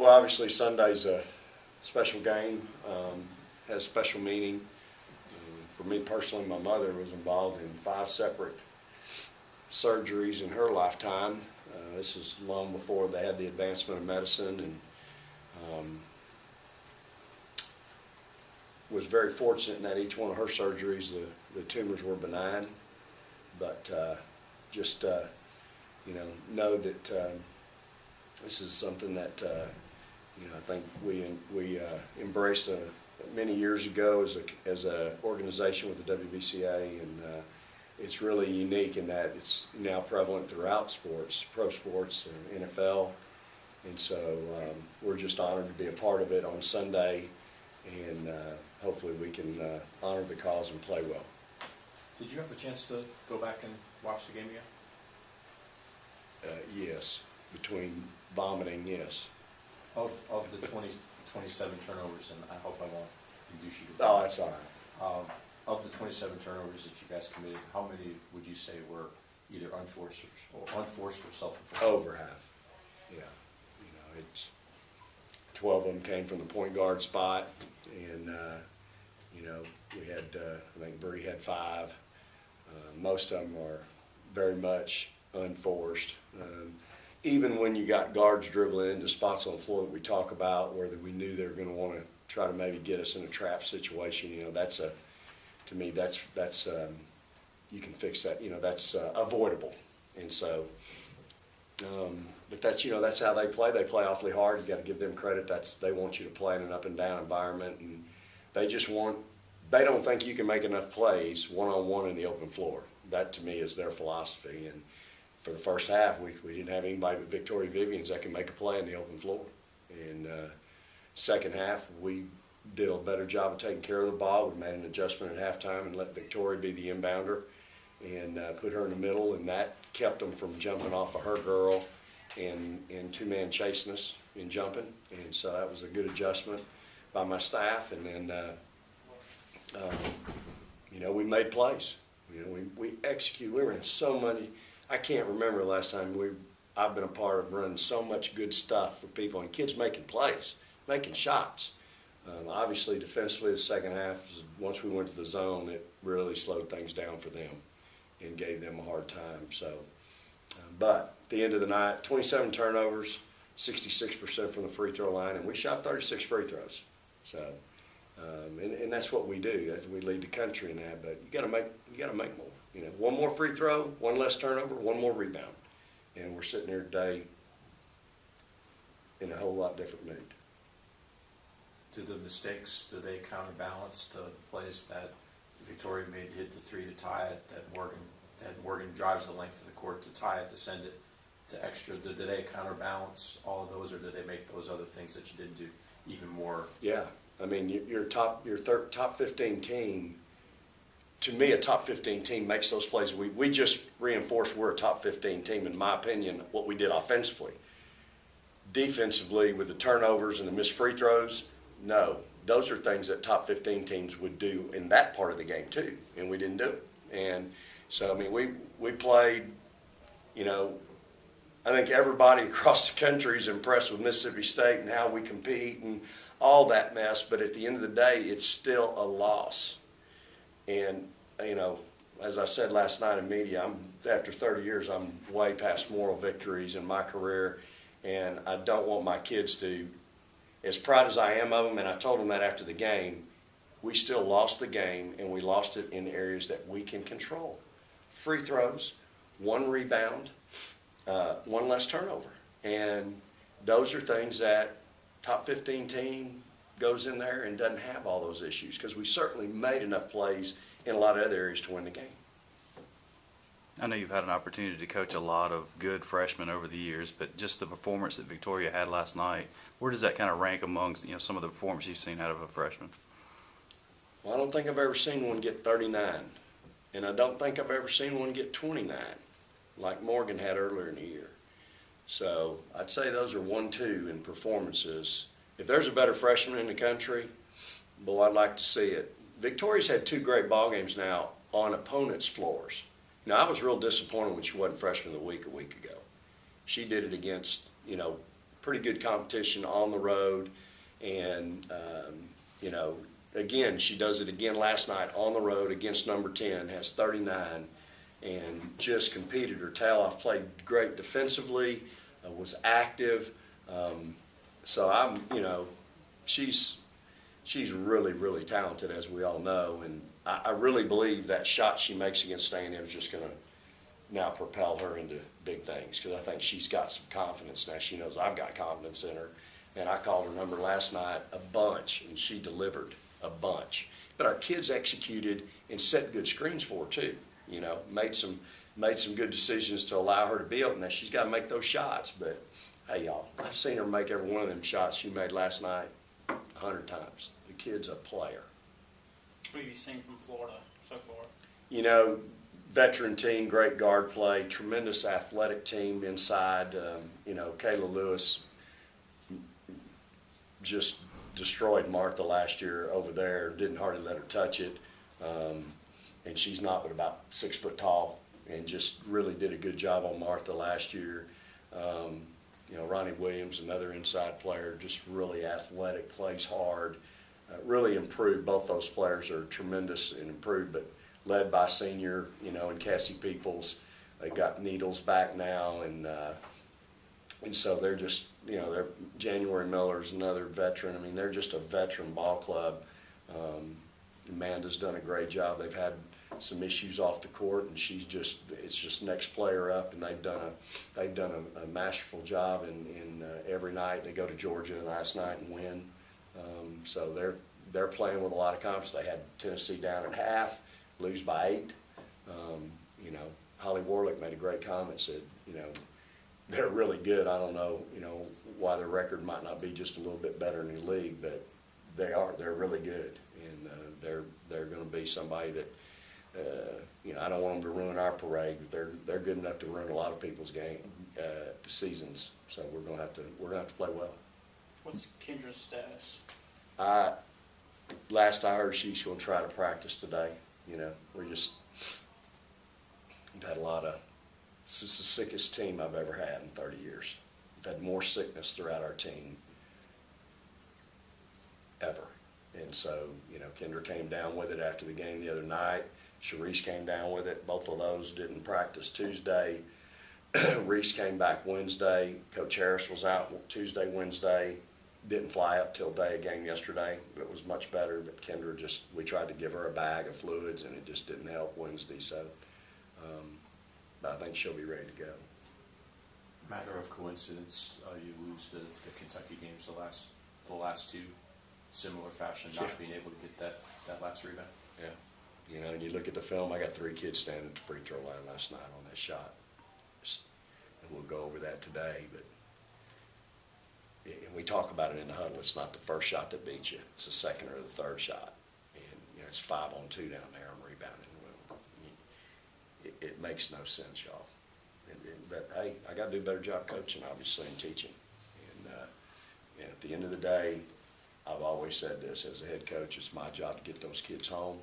Well, obviously Sunday's a special game, has special meaning. For me personally, my mother was involved in 5 separate surgeries in her lifetime. This is long before they had the advancement of medicine, and was very fortunate in that each one of her surgeries, the tumors were benign. But just know that this is something that I think we embraced many years ago as a organization with the WBCA, and it's really unique in that it's now prevalent throughout sports, pro sports, NFL, and so we're just honored to be a part of it on Sunday, and hopefully we can honor the cause and play well. Did you have a chance to go back and watch the game again? Yes, between vomiting, yes. Of the 27 turnovers, and I hope I won't induce you to. Oh, that's all right. Of the 27 turnovers that you guys committed, how many would you say were either unforced or self-inflicted? Over half. Yeah, it's 12 of them came from the point guard spot, and we had I think Bree had 5. Most of them are very much unforced. Even when you got guards dribbling into spots on the floor that we talk about, where we knew they were going to want to try to maybe get us in a trap situation, to me that's you can fix that. That's avoidable, and so. But that's how they play. They play awfully hard. You got to give them credit. They want you to play in an up and down environment, and they don't think you can make enough plays one-on-one in the open floor. That to me is their philosophy. And for the first half, we didn't have anybody but Victoria Vivians that can make a play in the open floor. And second half, we did a better job of taking care of the ball. We made an adjustment at halftime and let Victoria be the inbounder and put her in the middle, and that kept them from jumping off of her girl and two-man chasing us and jumping. And so that was a good adjustment by my staff. And then, we made plays. We executed. We were in so many. I can't remember the last time I've been a part of running so much good stuff for people and kids making plays, making shots. Obviously, defensively, the second half, once we went to the zone, it really slowed things down for them and gave them a hard time. So, but at the end of the night, 27 turnovers, 66% from the free throw line, and we shot 36 free throws. So, and that's what we do. We lead the country in that. But you got to make more. One more free throw, one less turnover, one more rebound, and we're sitting here today in a whole lot different mood. Do the mistakes, do they counterbalance the plays that Victoria made to hit the 3 to tie it, that Morgan drives the length of the court to tie it, to send it to extra? Do they counterbalance all of those, or do they make those other things that you didn't do even more? Yeah, I mean, your top 15 team, to me, a top 15 team makes those plays. We just reinforced we're a top 15 team, in my opinion, what we did offensively. Defensively, with the turnovers and the missed free throws, no. Those are things that top 15 teams would do in that part of the game too, and we didn't do it. And so, I mean, we played, I think everybody across the country is impressed with Mississippi State and how we compete and all that mess, but at the end of the day, it's still a loss. And, as I said last night in media, after 30 years, I'm way past moral victories in my career, and I don't want my kids to, as proud as I am of them, and I told them that after the game, we still lost the game, and we lost it in areas that we can control. Free throws, 1 rebound, 1 less turnover. And those are things that top 15 team goes in there and doesn't have all those issues, because we certainly made enough plays in a lot of other areas to win the game. I know you've had an opportunity to coach a lot of good freshmen over the years, but just the performance that Victoria had last night, where does that kind of rank among some of the performances you've seen out of a freshman? Well, I don't think I've ever seen one get 39, and I don't think I've ever seen one get 29, like Morgan had earlier in the year. So I'd say those are 1-2 in performances. If there's a better freshman in the country, boy, I'd like to see it. Victoria's had 2 great ball games now on opponents' floors. Now, I was real disappointed when she wasn't freshman of the week a week ago. She did it against, pretty good competition on the road. And, you know, again, she does it again last night on the road against number 10, has 39, and just competed her tail off, played great defensively, was active. So I'm, you know, she's really, really talented, as we all know, and I really believe that shot she makes against A&M is just going to now propel her into big things, because I think she's got some confidence now. She knows I've got confidence in her, and I called her number last night a bunch, and she delivered a bunch. But our kids executed and set good screens for her too. You know, made some good decisions to allow her to be open. Now she's got to make those shots, but hey, y'all, I've seen her make every one of them shots she made last night 100 times. The kid's a player. What have you seen from Florida so far? You know, veteran team, great guard play, tremendous athletic team inside. You know, Kayla Lewis just destroyed Martha last year over there, didn't hardly let her touch it. And she's not but about 6 foot tall, and just really did a good job on Martha last year. You know, Ronnie Williams, another inside player, just really athletic, plays hard, really improved. Both those players are tremendous and improved, but led by senior, you know, and Cassie Peoples. They got Needles back now, and so they're just, you know, they're January Miller's another veteran. I mean, they're just a veteran ball club. Amanda's done a great job. They've had some issues off the court, and it's just next player up, and they've done a masterful job in every night. They go to Georgia last night and win. So they're playing with a lot of confidence. They had Tennessee down at half, lose by 8. You know, Holly Warlick made a great comment, said, you know, they're really good. I don't know, you know, why their record might not be just a little bit better in the league, but they're really good, and they're going to be somebody that, you know, I don't want them to ruin our parade, but they're good enough to ruin a lot of people's seasons. So we're gonna have to play well. What's Kendra's status? Last I heard, she's gonna try to practice today. You know, we've had a lot of. This is the sickest team I've ever had in 30 years. We've had more sickness throughout our team ever. And so, you know, Kendra came down with it after the game the other night. Sharice came down with it. Both of those didn't practice Tuesday. Reese came back Wednesday. Coach Harris was out Tuesday, Wednesday. Didn't fly up till day of game yesterday. It was much better, but Kendra we tried to give her a bag of fluids, and it just didn't help Wednesday. So, but I think she'll be ready to go. Matter of coincidence, you lose the Kentucky games, the last two, similar fashion, not being able to get that last rebound. Yeah. You know, and you look at the film, I got 3 kids standing at the free throw line last night on that shot. And we'll go over that today, but and we talk about it in the huddle. It's not the first shot that beats you. It's the second or the third shot. And, you know, it's 5-on-2 down there. I'm rebounding. Well, it makes no sense, y'all. But, hey, I got to do a better job coaching, obviously, and teaching. And at the end of the day, I've always said this, as a head coach, it's my job to get those kids home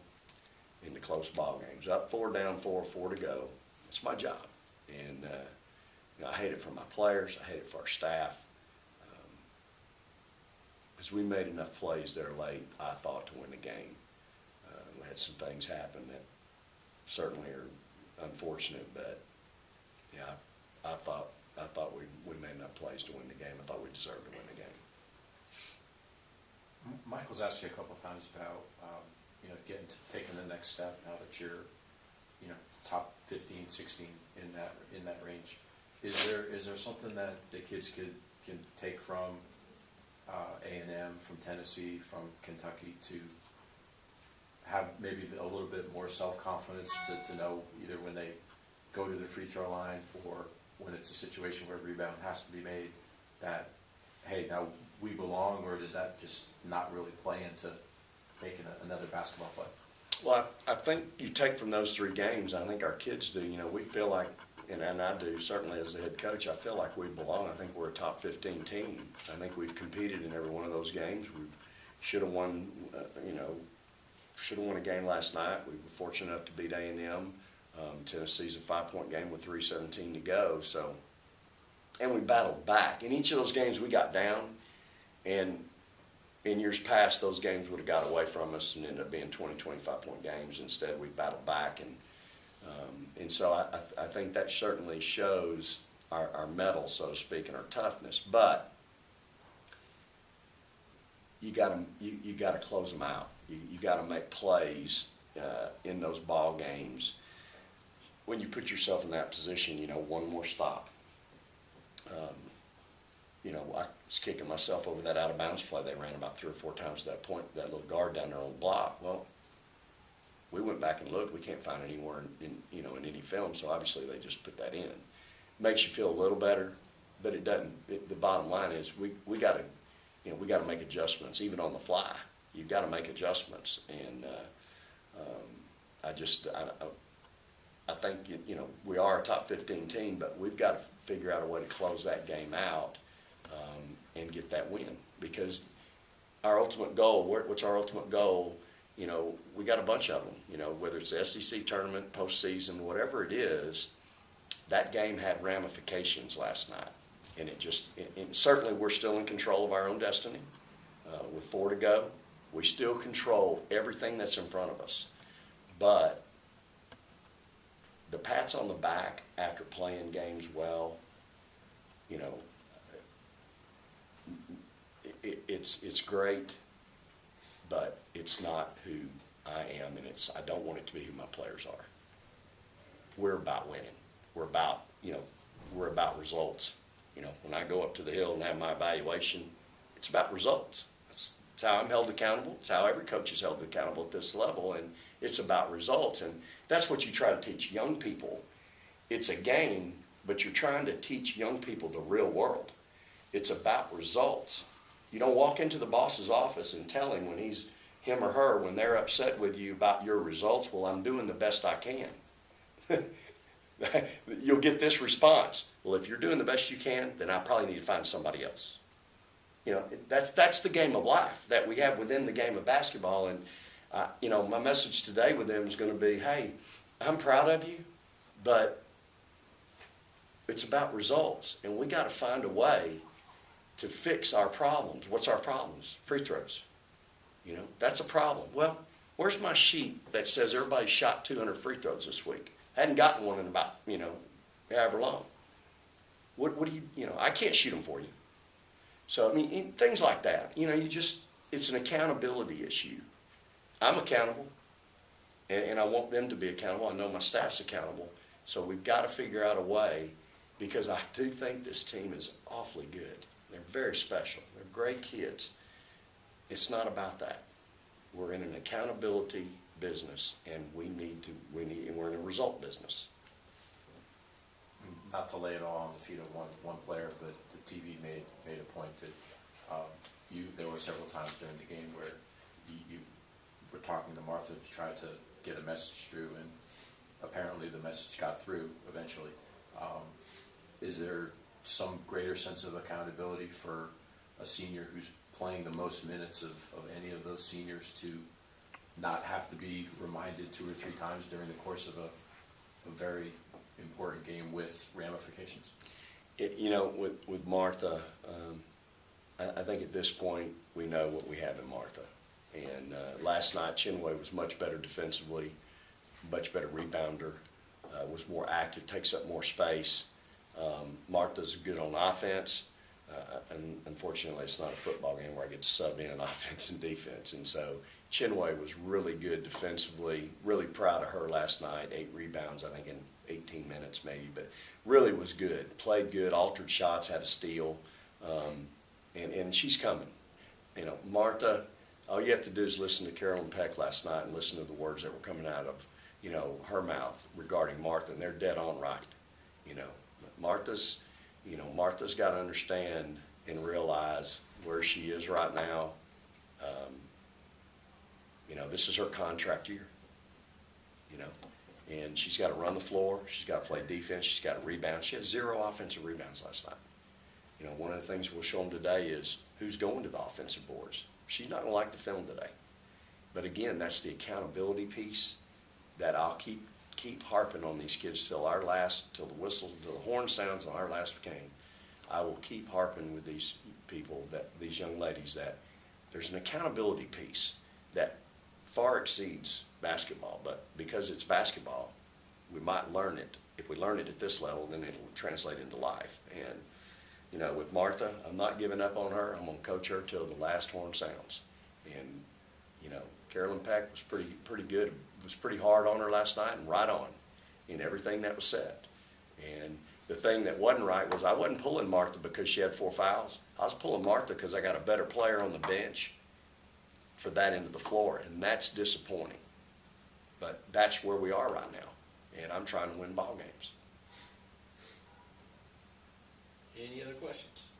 into close ball games. Up 4, down 4, 4 to go. It's my job. And you know, I hate it for my players. I hate it for our staff. Because we made enough plays there late, I thought, to win the game. We had some things happen that certainly are unfortunate, but yeah, I thought we made enough plays to win the game. I thought we deserved to win the game. Michael's asked you a couple of times about you know, taking the next step now that you're, you know, top 15, 16 in that range. Is there something that the kids can take from A&M, from Tennessee, from Kentucky to have maybe a little bit more self-confidence to know either when they go to the free throw line or when it's a situation where a rebound has to be made that, hey, now we belong, or does that just not really play into making another basketball play? Well, I think you take from those 3 games, I think our kids do, you know, we feel like, and I do, certainly as the head coach, I feel like we belong. I think we're a top 15 team. I think we've competed in every one of those games. We should have won, you know, should have won a game last night. We were fortunate enough to beat A&M. Tennessee's a 5-point game with 3:17 to go. So and we battled back. In each of those games we got down, and in years past those games would have got away from us and ended up being 20, 25-point games. Instead we battled back, and so I think that certainly shows our mettle, so to speak, and our toughness. But you got to close them out. You got to make plays in those ball games. When you put yourself in that position, one more stop. I was kicking myself over that out of bounds play they ran about 3 or 4 times to that point, that little guard down there on the block. Well, we went back and looked. We can't find it anywhere in any film, so obviously they just put that in. Makes you feel a little better, but it doesn't. The bottom line is we got to make adjustments, even on the fly. You've got to make adjustments, and I think we are a top 15 team, but we've got to figure out a way to close that game out and get that win. Because our ultimate goal, what's our ultimate goal? We got a bunch of them. Whether it's the SEC tournament, postseason, whatever it is, that game had ramifications last night, and and certainly we're still in control of our own destiny. With 4 to go, we still control everything that's in front of us, but the pats on the back after playing games well, it's great, but it's not who I am, and I don't want it to be who my players are. We're about winning. We're about results. When I go up to the hill and have my evaluation, it's about results. That's how I'm held accountable. It's how every coach is held accountable at this level, and it's about results. And that's what you try to teach young people. It's a game, but you're trying to teach young people the real world. It's about results. You don't walk into the boss's office and tell him him or her, when they're upset with you about your results, well, I'm doing the best I can. You'll get this response. Well, if you're doing the best you can, then I probably need to find somebody else. That's the game of life that we have within the game of basketball. And my message today with them is going to be, hey, I'm proud of you, but it's about results, and we got to find a way to fix our problems. What's our problems? Free throws. That's a problem. Well, where's my sheet that says everybody shot 200 free throws this week? Hadn't gotten one in about, however long. What do you, I can't shoot them for you. So, things like that. It's an accountability issue. I'm accountable, and I want them to be accountable. I know my staff's accountable. So we've got to figure out a way, because I do think this team is awfully good. They're very special. They're great kids. It's not about that. We're in an accountability business, and and we're in a result business. Not to lay it all on the feet of one player, but the TV made a point that there were several times during the game where you were talking to Martha to try to get a message through, and apparently the message got through eventually. Is there some greater sense of accountability for a senior who's playing the most minutes of any of those seniors to not have to be reminded 2 or 3 times during the course of a very important game with ramifications? With Martha, I think at this point we know what we have in Martha. And last night Chinway was much better defensively, much better rebounder, was more active, takes up more space. Martha's good on offense, and unfortunately it's not a football game where I get to sub in offense and defense. And so Chinway was really good defensively, really proud of her last night, 8 rebounds, I think in 18 minutes maybe, but really was good, played good, altered shots, had a steal, and she's coming. Martha, all you have to do is listen to Carolyn Peck last night and listen to the words that were coming out of, her mouth regarding Martha, and they're dead on right. Martha's got to understand and realize where she is right now. This is her contract year, and she's got to run the floor. She's got to play defense. She's got to rebound. She had 0 offensive rebounds last night. One of the things we'll show them today is who's going to the offensive boards. She's not going to like the film today. But again, that's the accountability piece that I'll keep harping on these kids till the whistle, till the horn sounds on our last game. I will keep harping with these people, these young ladies, that there's an accountability piece that far exceeds basketball, but because it's basketball, we might learn it. If we learn it at this level, then it'll translate into life. And, you know, with Martha, I'm not giving up on her. I'm going to coach her till the last horn sounds. And, you know, Carolyn Peck was pretty good. It was pretty hard on her last night and right on in everything that was said. And the thing that wasn't right was I wasn't pulling Martha because she had 4 fouls. I was pulling Martha because I got a better player on the bench for that end of the floor, and that's disappointing. But that's where we are right now, and I'm trying to win ball games. Any other questions?